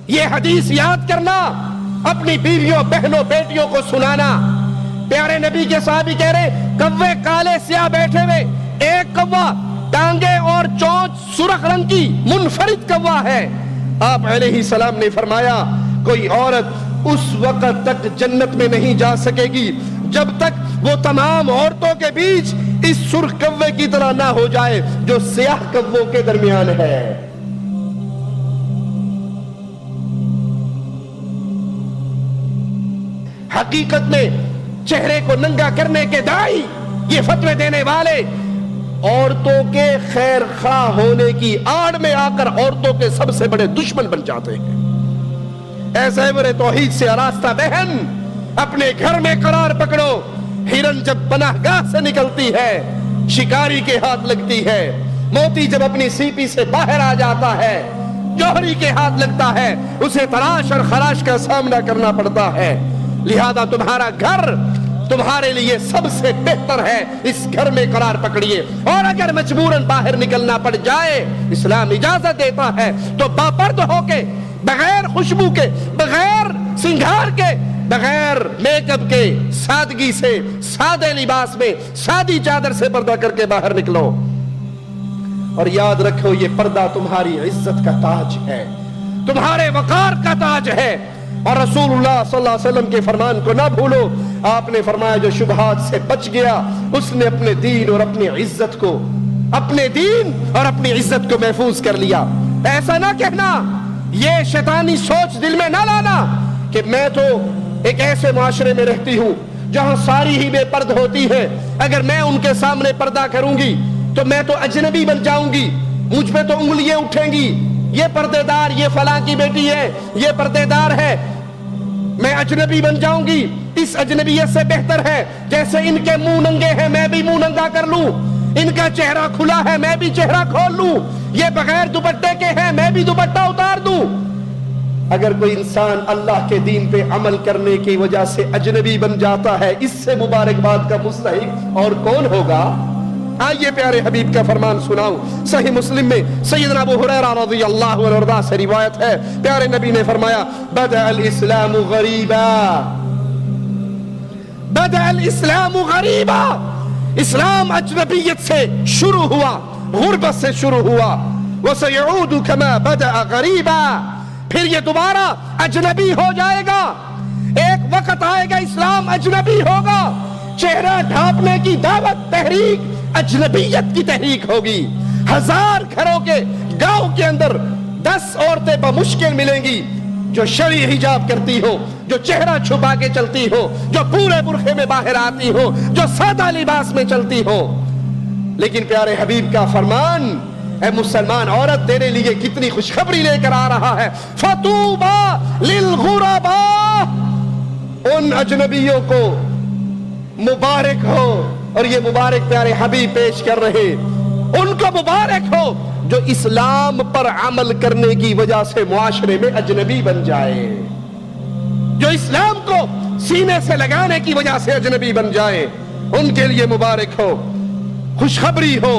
یہ حدیث یاد کرنا، اپنی بیویوں بہنوں بیٹیوں کو سنانا۔ پیارے نبی کے صحابی کہہ رہے کوے کالے سیاہ بیٹھے ہوئے، ایک کوا ٹانگیں اور چونچ سرخ رنگ کی منفرد کوا ہے۔ آپ علیہ السلام نے فرمایا کوئی عورت اس وقت تک جنت میں نہیں جا سکے گی جب تک وہ تمام عورتوں کے بیچ اس سرخ کوے کی طرح نہ ہو جائے جو سیاہ کووں کے درمیان ہے۔ حقیقت میں چہرے کو ننگا کرنے کے داعی، یہ فتوے دینے والے، عورتوں کے خیر خواہ ہونے کی آڑ میں آ کر عورتوں کے سب سے بڑے دشمن بن جاتے ہیں۔ اے زیور توحید سے آراستہ بہن، اپنے گھر میں قرار پکڑو۔ ہرن جب پناہ گاہ سے نکلتی ہے شکاری کے ہاتھ لگتی ہے، موتی جب اپنی سیپی سے باہر آ جاتا ہے جوہری کے ہاتھ لگتا ہے، اسے تلاش اور خراش کا سامنا کرنا پڑتا ہے۔ لہذا تمہارا گھر تمہارے لیے سب سے بہتر ہے، اس گھر میں قرار پکڑیے، اور اگر مجبوراً باہر نکلنا پڑ جائے اسلام اجازت دیتا ہے تو باپرد ہو کے، بغیر خوشبو کے، بغیر سنگھار کے، بغیر میک اپ کے، سادگی سے، سادے لباس میں، سادی چادر سے پردہ کر کے باہر نکلو۔ اور یاد رکھو یہ پردہ تمہاری عزت کا تاج ہے، تمہارے وقار کا تاج ہے، اور رسول اللہ صلی اللہ علیہ وسلم کے فرمان کو نہ بھولو۔ آپ نے فرمایا جو شبہات سے بچ گیا اس نے اپنے دین اور اپنی عزت کو، اپنے دین اور اپنی عزت کو محفوظ کر لیا۔ ایسا نہ کہنا، یہ شیطانی سوچ دل میں نہ لانا کہ میں تو ایک ایسے معاشرے میں رہتی ہوں جہاں ساری ہی بے پرد ہوتی ہے، اگر میں ان کے سامنے پردہ کروں گی تو میں تو اجنبی بن جاؤں گی، مجھ پہ تو انگلیاں اٹھیں گی، یہ پردے دار، یہ فلاں کی بیٹی ہے، یہ پردے دار ہے، میں اجنبی بن جاؤں گی۔ اس اجنبیت سے بہتر ہے جیسے ان کے منہ ننگے ہیں میں بھی منہ ننگا کر لوں، ان کا چہرہ کھلا ہے میں بھی چہرہ کھول لوں، یہ بغیر دوپٹے کے ہیں میں بھی دوپٹہ اتار دوں۔ اگر کوئی انسان اللہ کے دین پہ عمل کرنے کی وجہ سے اجنبی بن جاتا ہے، اس سے مبارکباد کا مستحق اور کون ہوگا؟ آئیے پیارے حبیب کا فرمان سناؤں۔ صحیح مسلم میں سیدنا ابو ہریرہ رضی اللہ عنہ سے روایت ہے، پیارے نبی نے فرمایا بدأ الاسلام غریبا، بدأ الاسلام غریبا، اسلام اجنبیت سے شروع ہوا، غربت سے شروع ہوا، وسيعود كما بدأ غریبا، پھر یہ دوبارہ اجنبی ہو جائے گا۔ ایک وقت آئے گا اسلام اجنبی ہوگا، چہرہ ڈھانپنے کی دعوت، تحریک اجنبیت کی تحریک ہوگی۔ 1000 گھروں کے گاؤں کے اندر 10 عورتیں بمشکل ملیں گی جو شرعی حجاب کرتی ہو، جو چہرہ چھپا کے چلتی ہو، جو پورے برقعے میں باہر آتی ہو، جو سادہ لباس میں چلتی ہو۔ لیکن پیارے حبیب کا فرمان، اے مسلمان عورت تیرے لیے کتنی خوشخبری لے کر آ رہا ہے، فَطُوبَى لِلْغُرَبَا، ان اجنبیوں کو مبارک ہو، اور یہ مبارک پیارے حبیب پیش کر رہے، ان کو مبارک ہو جو اسلام پر عمل کرنے کی وجہ سے معاشرے میں اجنبی بن جائے، جو اسلام کو سینے سے لگانے کی وجہ سے اجنبی بن جائے، ان کے لیے مبارک ہو، خوشخبری ہو۔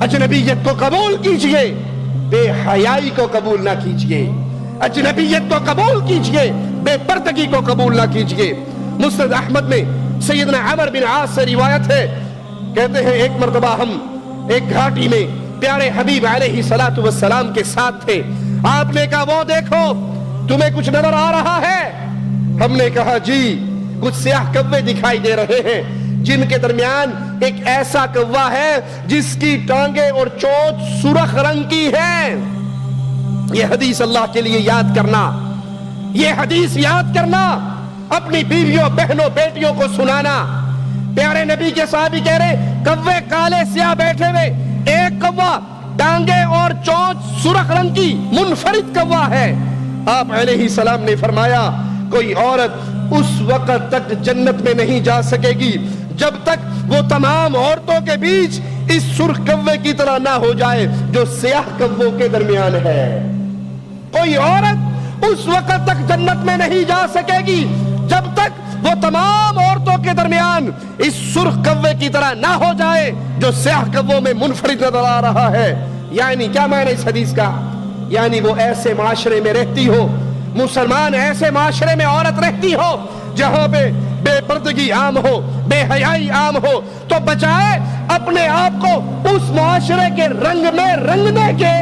اجنبیت کو قبول کیجئے، بے حیائی کو قبول نہ کیجئے، اجنبیت کو قبول کیجئے، بے پردگی کو قبول نہ کیجئے۔ مسند احمد میں سیدنا عمر بن عاص سے روایت ہے، کہتے ہیں ایک مرتبہ ہم ایک گھاٹی میں پیارے حبیب علیہ السلام کے ساتھ تھے، آپ نے کہا وہ دیکھو تمہیں کچھ نظر آ رہا ہے؟ ہم نے کہا جی، کچھ سیاہ کوے دکھائی دے رہے ہیں جن کے درمیان ایک ایسا کوا ہے جس کی ٹانگیں اور چونچ سرخ رنگ کی ہے۔ یہ حدیث اللہ کے لیے یاد کرنا، یہ حدیث یاد کرنا، اپنی بیویوں بہنوں بیٹیوں کو سنانا۔ پیارے نبی کے صحابی کہہ رہے کوے کالے سیاہ بیٹھے ہوئے، ایک کوا ٹانگیں اور چونچ سرخ رنگ کی منفرد کوا ہے۔ آپ علیہ السلام نے فرمایا کوئی عورت اس وقت تک جنت میں نہیں جا سکے گی جب تک وہ تمام عورتوں کے بیچ اس سرخ کوے کی طرح نہ ہو جائے جو سیاہ کووں کے درمیان ہے۔ کوئی عورت اس وقت تک جنت میں نہیں جا سکے گی جب تک وہ تمام عورتوں کے درمیان اس سرخ کوے کی طرح نہ ہو جائے جو سیاہ کووں میں منفرد نظر آ رہا ہے۔ یعنی کیا معنی اس حدیث کا؟ یعنی وہ ایسے معاشرے میں رہتی ہو، مسلمان ایسے معاشرے میں عورت رہتی ہو جہاں پہ بے پردگی عام ہو، بے حیائی عام ہو، تو بجائے اپنے آپ کو اس معاشرے کے رنگ میں رنگنے کے،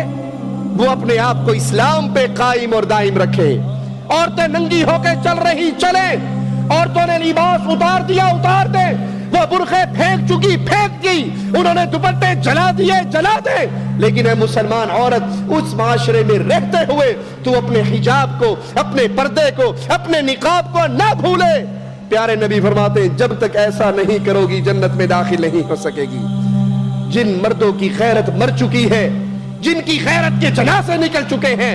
وہ اپنے آپ کو اسلام پہ قائم اور دائم رکھے۔ عورتیں ننگی ہو کے چل رہی چلیں، عورتوں نے لباس اتار دیا اتار دیں، وہ برقعے پھینک چکی پھینک گئی، انہوں نے دوپٹے جلا دیے جلا دیں، لیکن اے مسلمان عورت اس معاشرے میں رہتے ہوئے تو اپنے حجاب کو، اپنے پردے کو، اپنے نقاب کو نہ بھولے۔ پیارے نبی فرماتے ہیں جب تک ایسا نہیں کرو گی جنت میں داخل نہیں ہو سکے گی۔ جن مردوں کی غیرت مر چکی ہے، جن کی غیرت کے جنازے نکل چکے ہیں،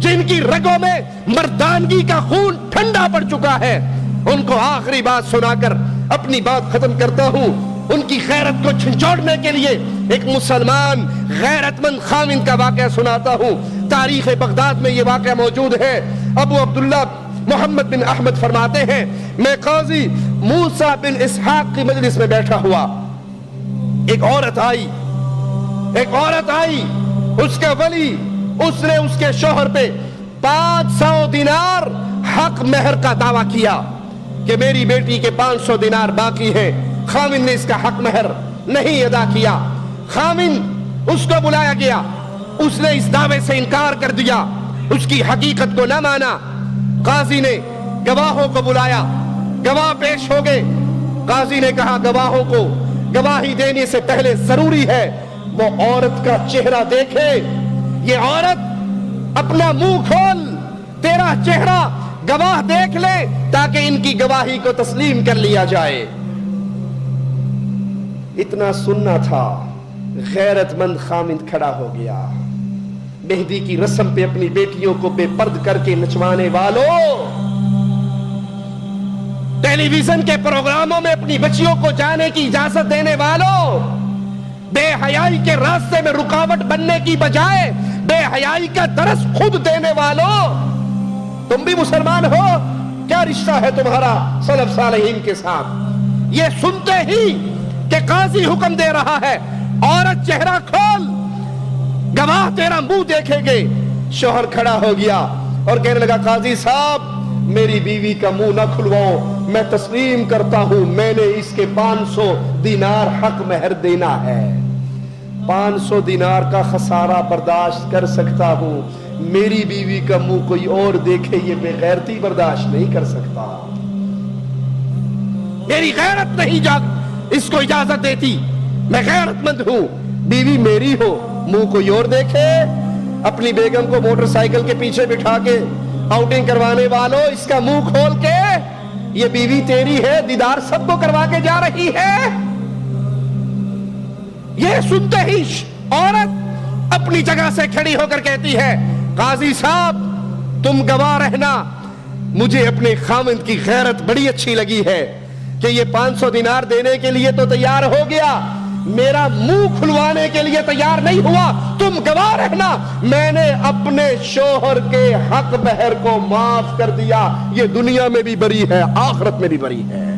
جن کی رگوں میں مردانگی کا خون ٹھنڈا پڑ چکا ہے، ان کو آخری بات سنا کر اپنی بات ختم کرتا ہوں۔ ان کی غیرت کو جھنجھوڑنے کے لیے ایک مسلمان غیرت مند خاوند کا واقعہ سناتا ہوں۔ تاریخ بغداد میں یہ واقعہ موجود ہے۔ ابو عبداللہ محمد بن احمد فرماتے ہیں میں قاضی موسیٰ بن اسحاق کی مجلس میں بیٹھا ہوا، ایک عورت آئی، اس کا ولی، اس نے اس کے شوہر پہ 500 دینار حق مہر کا دعویٰ کیا کہ میری بیٹی کے 500 دینار باقی ہیں۔ خاوند نے اس کا حق مہر نہیں ادا کیا۔ خاوند اس کو بلایا گیا، اس نے اس دعوے سے انکار کر دیا، اس کی حقیقت کو نہ مانا۔ قاضی نے گواہوں کو بلایا، گواہ پیش ہو گئے۔ قاضی نے کہا گواہوں کو گواہی دینے سے پہلے ضروری ہے وہ عورت کا چہرہ دیکھے۔ یہ عورت اپنا منہ کھول، تیرا چہرہ گواہ دیکھ لے تاکہ ان کی گواہی کو تسلیم کر لیا جائے۔ اتنا سننا تھا، غیرت مند خامند کھڑا ہو گیا۔ مہندی کی رسم پہ اپنی بیٹیوں کو بے پرد کر کے نچوانے والوں، ٹیلی ویژن کے پروگراموں میں اپنی بچیوں کو جانے کی اجازت دینے والوں، بے حیائی کے راستے میں رکاوٹ بننے کی بجائے بے حیائی کا درس خود دینے والوں، تم بھی مسلمان ہو، کیا رشتہ ہے تمہارا سلف صالحین کے ساتھ؟ یہ سنتے ہی کہ قاضی حکم دے رہا ہے عورت چہرہ کھول، گواہ تیرا منہ دیکھیں گے، شوہر کھڑا ہو گیا اور کہنے لگا قاضی صاحب میری بیوی کا منہ نہ کھلواؤ، میں تسلیم کرتا ہوں میں نے اس کے 500 دینار حق مہر دینا ہے، 500 دینار کا خسارہ برداشت کر سکتا ہوں، میری بیوی کا منہ کوئی اور دیکھے یہ بے غیرتی برداشت نہیں کر سکتا، میری غیرت نہیں اس کو اجازت دیتی، میں غیرت مند ہوں، بیوی میری ہو منہ کوئی اور دیکھے۔ اپنی بیگم کو موٹر سائیکل کے پیچھے بٹھا کے آؤٹنگ کروانے والوں، اس کا منہ کھول کے یہ بیوی تیری ہے، دیدار سب کو کروا کے جا رہی ہے۔ یہ سنتے ہی عورت اپنی جگہ سے کھڑی ہو کر کہتی ہے قاضی صاحب تم گواہ رہنا، مجھے اپنے خاوند کی غیرت بڑی اچھی لگی ہے کہ یہ 500 دینار دینے کے لیے تو تیار ہو گیا، میرا منہ کھلوانے کے لیے تیار نہیں ہوا، تم گواہ رہنا میں نے اپنے شوہر کے حق مہر کو معاف کر دیا، یہ دنیا میں بھی بری ہے آخرت میں بھی بری ہے۔